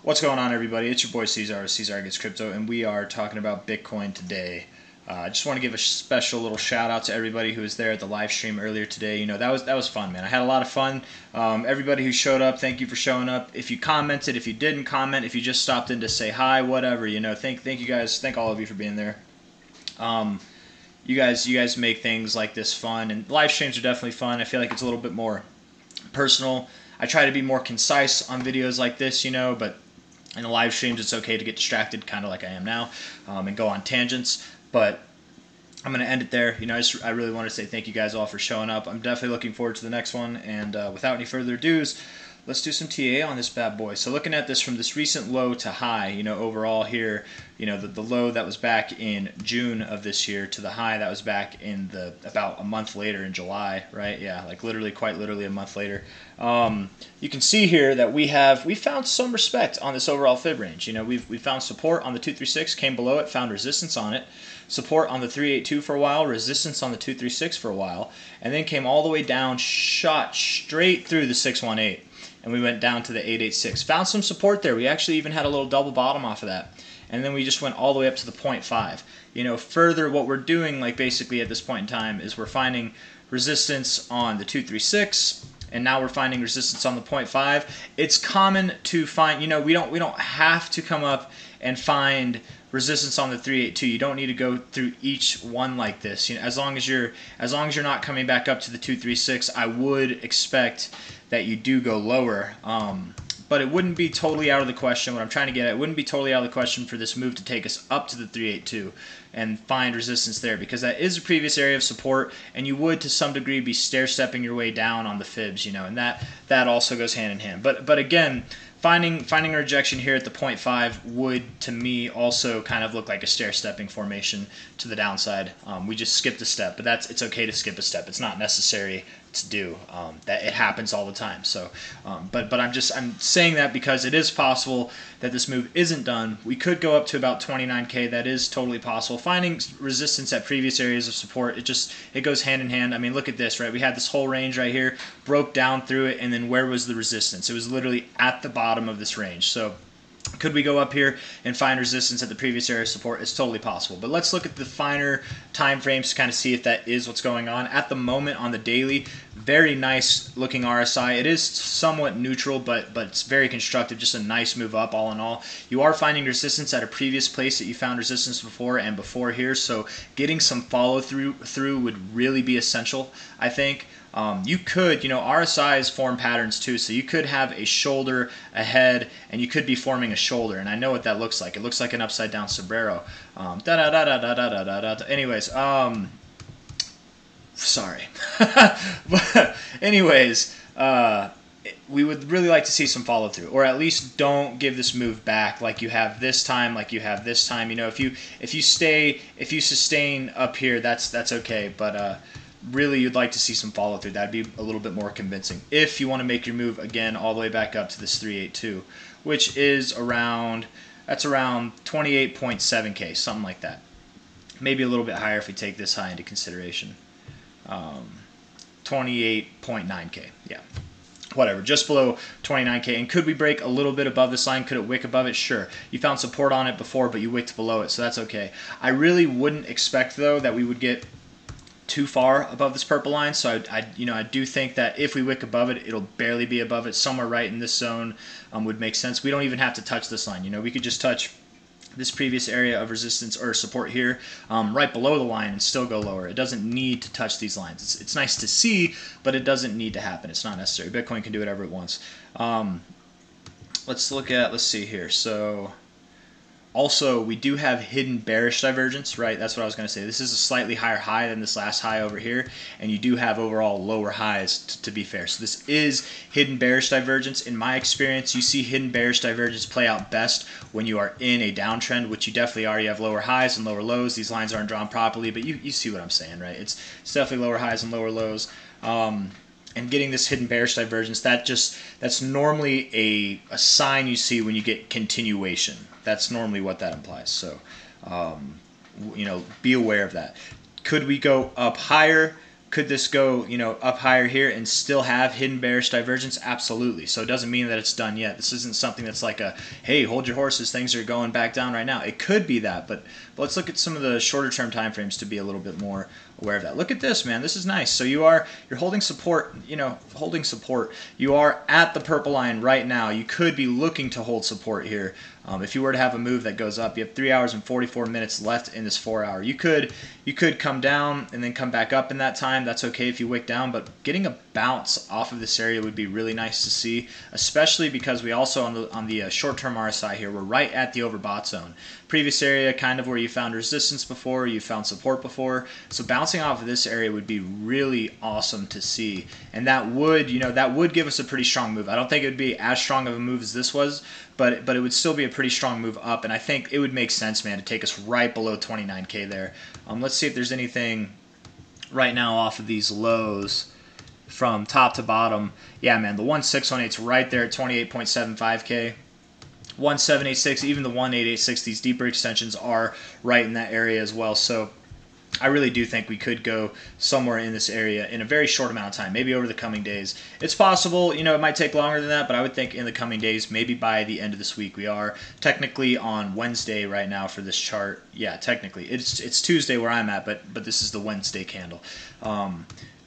What's going on, everybody? It's your boy C-Zar, C-Zar Gets Crypto, and we are talking about Bitcoin today. I just want to give a special little shout out to everybody who was there at the live stream earlier today. You know, that was fun, man. I had a lot of fun. Everybody who showed up, thank you for showing up. If you commented, if you didn't comment, if you just stopped in to say hi, whatever, you know, thank you guys, thank all of you for being there. You guys make things like this fun, and live streams are definitely fun. I feel like it's a little bit more personal. I try to be more concise on videos like this, you know, but in the live streams, it's okay to get distracted, kind of like I am now, and go on tangents. But I'm going to end it there. You know, I really want to say thank you guys all for showing up. I'm definitely looking forward to the next one. And without any further ado, let's do some TA on this bad boy. So looking at this from this recent low to high, you know, overall here, you know, the low that was back in June of this year to the high that was back in about a month later in July, right? Yeah, like quite literally a month later. You can see here that we found some respect on this overall fib range. You know, we found support on the 236, came below it, found resistance on it, support on the 382 for a while, resistance on the 236 for a while, and then came all the way down, shot straight through the 618. And we went down to the 886. Found some support there. We actually even had a little double bottom off of that. And then we just went all the way up to the 0.5. You know, further what we're doing, like basically at this point in time, is we're finding resistance on the 236, and now we're finding resistance on the 0.5. It's common to find, you know, we don't have to come up and find resistance on the 382. You don't need to go through each one like this. You know, as long as you're not coming back up to the 236, I would expect that you do go lower. But it wouldn't be totally out of the question. What I'm trying to get at, it wouldn't be totally out of the question for this move to take us up to the 382 and find resistance there, because that is a previous area of support, and you would to some degree be stair-stepping your way down on the fibs, you know, and that also goes hand in hand. But again, finding a rejection here at the 0.5 would, to me, also kind of look like a stair-stepping formation to the downside. We just skipped a step, but it's okay to skip a step. It's not necessary to do. That it happens all the time. So, but I'm saying that because it is possible that this move isn't done. We could go up to about 29K. That is totally possible. Finding resistance at previous areas of support, it goes hand in hand. I mean, look at this, right? We had this whole range right here, broke down through it, and then where was the resistance? It was literally at the bottom of this range. So could we go up here and find resistance at the previous area of support? It's totally possible. But let's look at the finer time frames to kind of see if that is what's going on. At the moment on the daily, very nice looking RSI. It is somewhat neutral, but it's very constructive. Just a nice move up all in all. You are finding resistance at a previous place that you found resistance before and before here. So getting some follow through would really be essential, I think. You could, you know, RSIs form patterns too, so you could have a shoulder, a head, and you could be forming a shoulder, and I know what that looks like. It looks like an upside down sombrero. Anyways, sorry. But anyways, we would really like to see some follow through, or at least don't give this move back like you have this time, like you have this time. You know, if you sustain up here, that's okay, but really you'd like to see some follow through. That'd be a little bit more convincing if you want to make your move again all the way back up to this 382, which is around 28.7K, something like that. Maybe a little bit higher if we take this high into consideration. 28.9K, yeah. Whatever, just below 29K. And could we break a little bit above this line? Could it wick above it? Sure. You found support on it before, but you wicked below it, so that's okay. I really wouldn't expect, though, that we would get too far above this purple line, so I do think that if we wick above it, it'll barely be above it. Somewhere right in this zone would make sense. We don't even have to touch this line. You know, we could just touch this previous area of resistance or support here right below the line and still go lower. It doesn't need to touch these lines. It's nice to see, but it doesn't need to happen. It's not necessary. Bitcoin can do whatever it wants. Let's see here. So also, we do have hidden bearish divergence, right? That's what I was going to say. This is a slightly higher high than this last high over here, and you do have overall lower highs, to be fair. So this is hidden bearish divergence. In my experience, you see hidden bearish divergence play out best when you are in a downtrend, which you definitely are. You have lower highs and lower lows. These lines aren't drawn properly, but you see what I'm saying, right? It's definitely lower highs and lower lows. And getting this hidden bearish divergence, that's normally a sign you see when you get continuation. That's normally what that implies. So, you know, be aware of that. Could we go up higher? Could this go, up higher here and still have hidden bearish divergence? Absolutely. So it doesn't mean that it's done yet. This isn't something that's like a, hey, hold your horses, things are going back down right now. It could be that, but let's look at some of the shorter term time frames to be a little bit more aware of that. Look at this, man. This is nice. So you're holding support, holding support. You are at the purple line right now. You could be looking to hold support here. If you were to have a move that goes up, you have 3 hours and 44 minutes left in this 4 hour. You could come down and then come back up in that time. That's okay if you wick down, but getting a bounce off of this area would be really nice to see, especially because we also on the short-term RSI here, we're right at the overbought zone. Previous area, kind of where you found resistance before, you found support before. So bouncing off of this area would be really awesome to see, and that would give us a pretty strong move. I don't think it would be as strong of a move as this was, but it would still be a pretty strong move up, and I think it would make sense, man, to take us right below 29K there. Let's see if there's anything right now off of these lows from top to bottom. Yeah, man, the 1618 is right there at 28.75K. 1786, even the 1886, these deeper extensions are right in that area as well. So I really do think we could go somewhere in this area in a very short amount of time, maybe over the coming days. It's possible, it might take longer than that, but I would think in the coming days, maybe by the end of this week. We are technically on Wednesday right now for this chart. Yeah, technically. It's Tuesday where I'm at, but this is the Wednesday candle.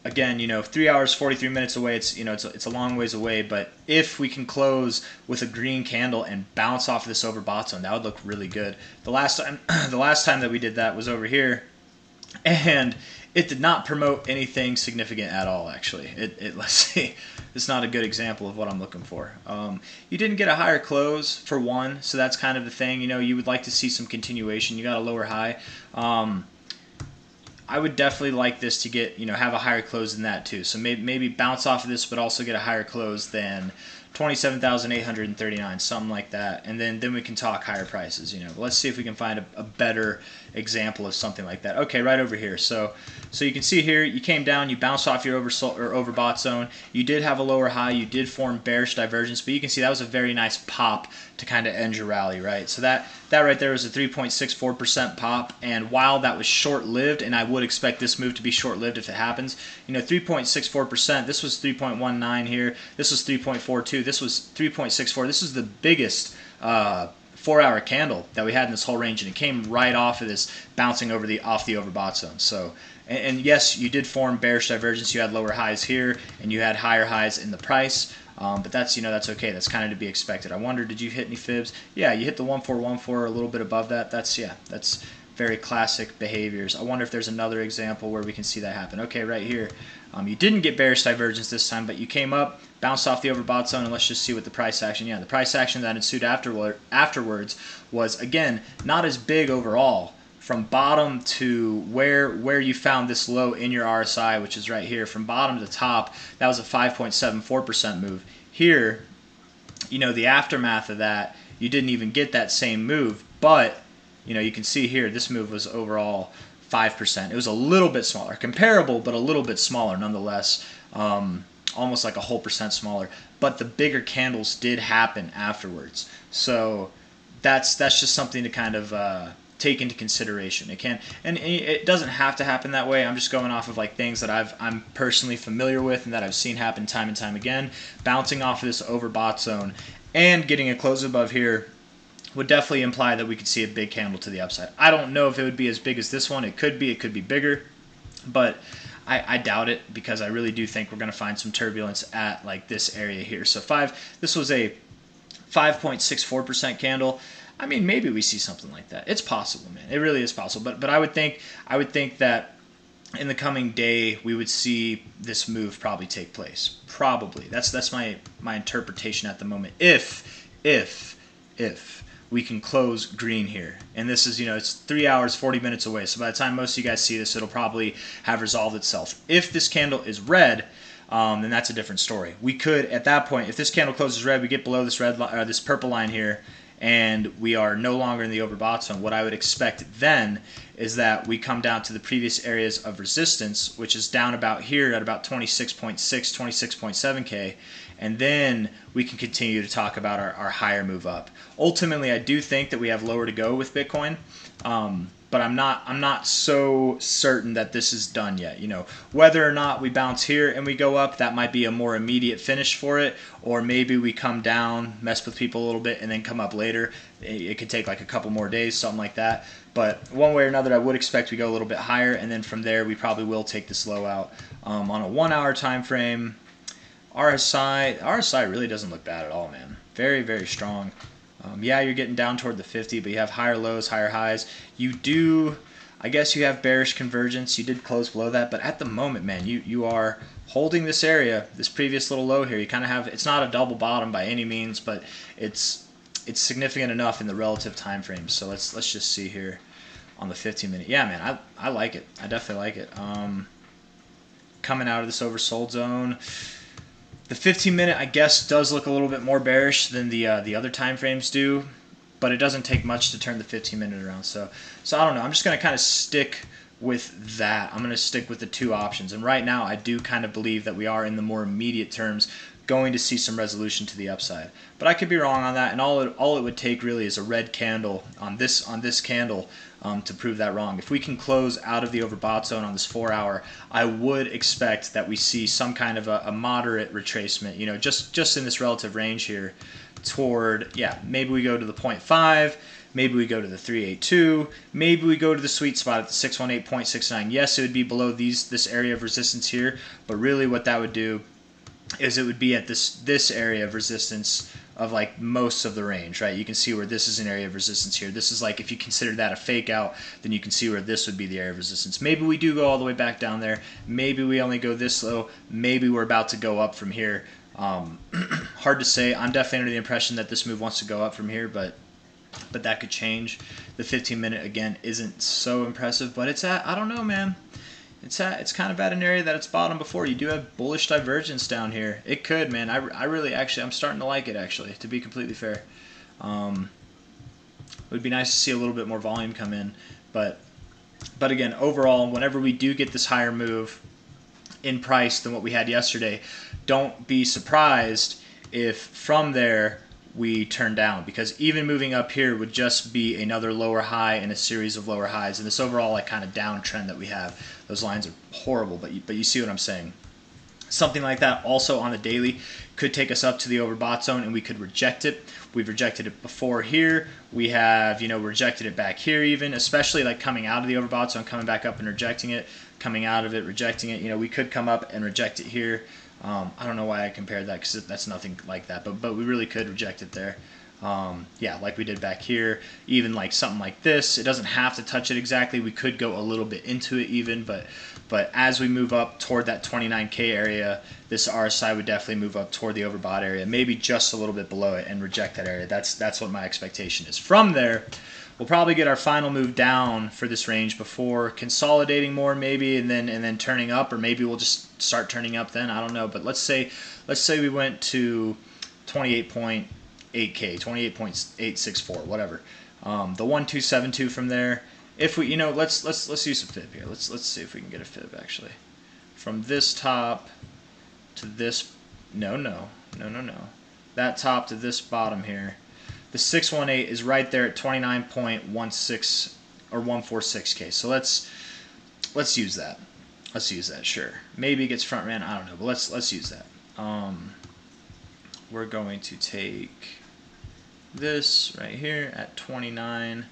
Again, 3 hours, 43 minutes away. It's a long ways away, but if we can close with a green candle and bounce off of this overbought zone, that would look really good. The last time that we did that was over here, and it did not promote anything significant at all. Actually, let's see, it's not a good example of what I'm looking for. You didn't get a higher close for one, so that's kind of the thing. You would like to see some continuation. You got a lower high. I would definitely like this to get, have a higher close than that too. So maybe bounce off of this, but also get a higher close than 27,839, something like that. And then we can talk higher prices. Let's see if we can find a better example of something like that. Okay, right over here. So you can see here, you came down, you bounced off your overbought zone. You did have a lower high. You did form bearish divergence, but you can see that was a very nice pop to kind of end your rally, right? So that right there was a 3.64% pop, and while that was short-lived, and I would expect this move to be short-lived if it happens, 3.64%, this was 3.19 here, this was 3.42, this was 3.64, this is the biggest 4-hour candle that we had in this whole range, and it came right off of this, bouncing off the overbought zone. So, and yes, you did form bearish divergence. You had lower highs here, and you had higher highs in the price. But that's that's okay. That's kind of to be expected. I wonder, did you hit any fibs? Yeah, you hit the 1414, a little bit above that. That's very classic behaviors. I wonder if there's another example where we can see that happen. Okay, right here. You didn't get bearish divergence this time, but you came up, bounced off the overbought zone, and let's just see what the price action. Yeah, the price action that ensued afterwards was, again, not as big overall. From bottom to where you found this low in your RSI, which is right here, from bottom to top, that was a 5.74% move. Here, the aftermath of that, you didn't even get that same move, but you can see here, this move was overall 5%. It was a little bit smaller, comparable, but a little bit smaller nonetheless, almost like a whole percent smaller. But the bigger candles did happen afterwards, so that's just something to kind of take into consideration. It can, and it doesn't have to happen that way. I'm just going off of like things that I'm personally familiar with and that I've seen happen time and time again. Bouncing off of this overbought zone and getting a close above here would definitely imply that we could see a big candle to the upside. I don't know if it would be as big as this one. It could be bigger, but I doubt it, because I really do think we're going to find some turbulence at like this area here. So this was a 5.64% candle. I mean, maybe we see something like that. It's possible, man. It really is possible. But I would think that in the coming day we would see this move probably take place. Probably. That's my interpretation at the moment. If we can close green here, and this is it's 3 hours 40 minutes away. So by the time most of you guys see this, it'll probably have resolved itself. If this candle is red, then that's a different story. We could, at that point, if this candle closes red, we get below this this purple line here, and we are no longer in the overbought zone. What I would expect then is that we come down to the previous areas of resistance, which is down about here at about 26.6, 26.7K, and then we can continue to talk about our higher move up. Ultimately, I do think that we have lower to go with Bitcoin, but I'm not so certain that this is done yet. You know, whether or not we bounce here and we go up, that might be a more immediate finish for it, or maybe we come down, mess with people a little bit, and then come up later. It could take like a couple more days, something like that. But one way or another, I would expect we go a little bit higher, and then from there, we probably will take this low out. On a 1 hour time frame, RSI really doesn't look bad at all, man. Very, very strong. Yeah, you're getting down toward the 50, but you have higher lows, higher highs. I guess you have bearish convergence. You did close below that, but at the moment, man, you are holding this area, this previous little low here. You kind of have, it's not a double bottom by any means, but it's significant enough in the relative time frames. So let's just see here on the 15-minute. Yeah, man, I like it. I definitely like it. Coming out of this oversold zone. The 15-minute, I guess, does look a little bit more bearish than the other time frames do, but it doesn't take much to turn the 15-minute around. So I don't know. I'm just going to kind of stick with that. I'm going to stick with the two options. And right now, I do kind of believe that we are in the more immediate terms going to see some resolution to the upside. But I could be wrong on that, and all it would take really is a red candle on this candle to prove that wrong. If we can close out of the overbought zone on this 4 hour, I would expect that we see some kind of a moderate retracement, you know, just in this relative range here toward, yeah, maybe we go to the 0.5, maybe we go to the 382, maybe we go to the sweet spot at the 618.69. Yes, it would be below this area of resistance here, but really what that would do is it would be at this area of resistance of like most of the range, right? You can see where this is an area of resistance here. This is like, if you consider that a fake out, then you can see where this would be the area of resistance. Maybe we do go all the way back down there. Maybe we only go this low. Maybe we're about to go up from here. Hard to say. I'm definitely under the impression that this move wants to go up from here, but that could change. The 15-minute, again, isn't so impressive, but it's at, I don't know, man. It's kind of at an area that it's bottomed before. You do have bullish divergence down here. It could, man. I really, actually, I'm starting to like it, actually, to be completely fair. It would be nice to see a little bit more volume come in. But again, overall, whenever we do get this higher move in price than what we had yesterday, don't be surprised if from there we turn down, because even moving up here would just be another lower high and a series of lower highs, and this overall like kind of downtrend that we have. Those lines are horrible, but you see what I'm saying. Something like that also on the daily could take us up to the overbought zone, and we could reject it. We've rejected it before here. We have, you know, rejected it back here even, especially like coming out of the overbought zone, coming back up and rejecting it, coming out of it, rejecting it. You know, we could come up and reject it here. I don't know why I compared that, because that's nothing like that, but we really could reject it there. Yeah, like we did back here. Even like something like this, it doesn't have to touch it exactly. We could go a little bit into it even, but as we move up toward that 29K area, this RSI would definitely move up toward the overbought area, maybe just a little bit below it, and reject that area. That's what my expectation is. From there, we'll probably get our final move down for this range before consolidating more, maybe, and then turning up, or maybe we'll just start turning up then. I don't know, but let's say we went to 28.8K, 28.864, whatever. The 1272 from there. If we, you know, let's use a fib here. Let's see if we can get a fib actually. From this top to this, no. That top to this bottom here. The 618 is right there at 29.16 or 146K. So let's use that. Let's use that. Sure. Maybe it gets front ran. I don't know, but let's use that. We're going to take this right here at 29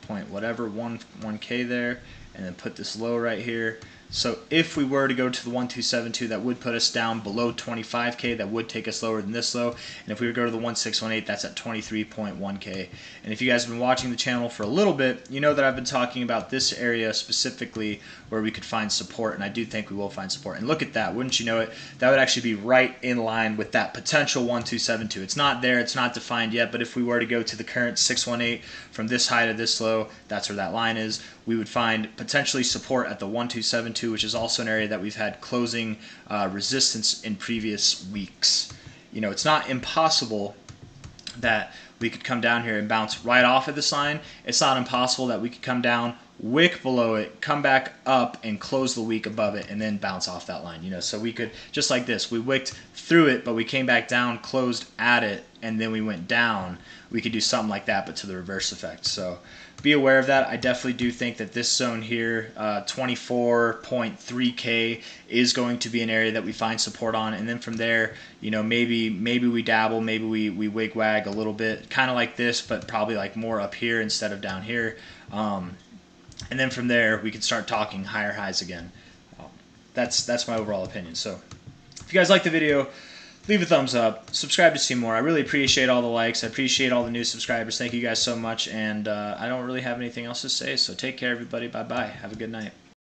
point whatever 1K there, and then put this low right here. So if we were to go to the 1272, that would put us down below 25K. That would take us lower than this low. And if we were to go to the 1618, that's at 23.1K. And if you guys have been watching the channel for a little bit, you know that I've been talking about this area specifically where we could find support, and I do think we will find support. And look at that, wouldn't you know it? That would actually be right in line with that potential 1272. It's not there, it's not defined yet, but if we were to go to the current 618 from this high to this low, that's where that line is. We would find potentially support at the 1272, which is also an area that we've had closing resistance in previous weeks. You know, it's not impossible that we could come down here and bounce right off of this line. It's not impossible that we could come down, wick below it, come back up and close the week above it, and then bounce off that line. So we could, just like this, we wicked through it, but we came back down, closed at it, and then we went down. We could do something like that, but to the reverse effect. So be aware of that. I definitely do think that this zone here, 24.3K, is going to be an area that we find support on, and then from there, maybe we dabble, maybe we wig wag a little bit, kind of like this, but probably like more up here instead of down here. And then from there, we can start talking higher highs again. That's my overall opinion. So if you guys like the video, leave a thumbs up, subscribe to see more. I really appreciate all the likes. I appreciate all the new subscribers. Thank you guys so much. And I don't really have anything else to say, so take care, everybody. Bye-bye. Have a good night.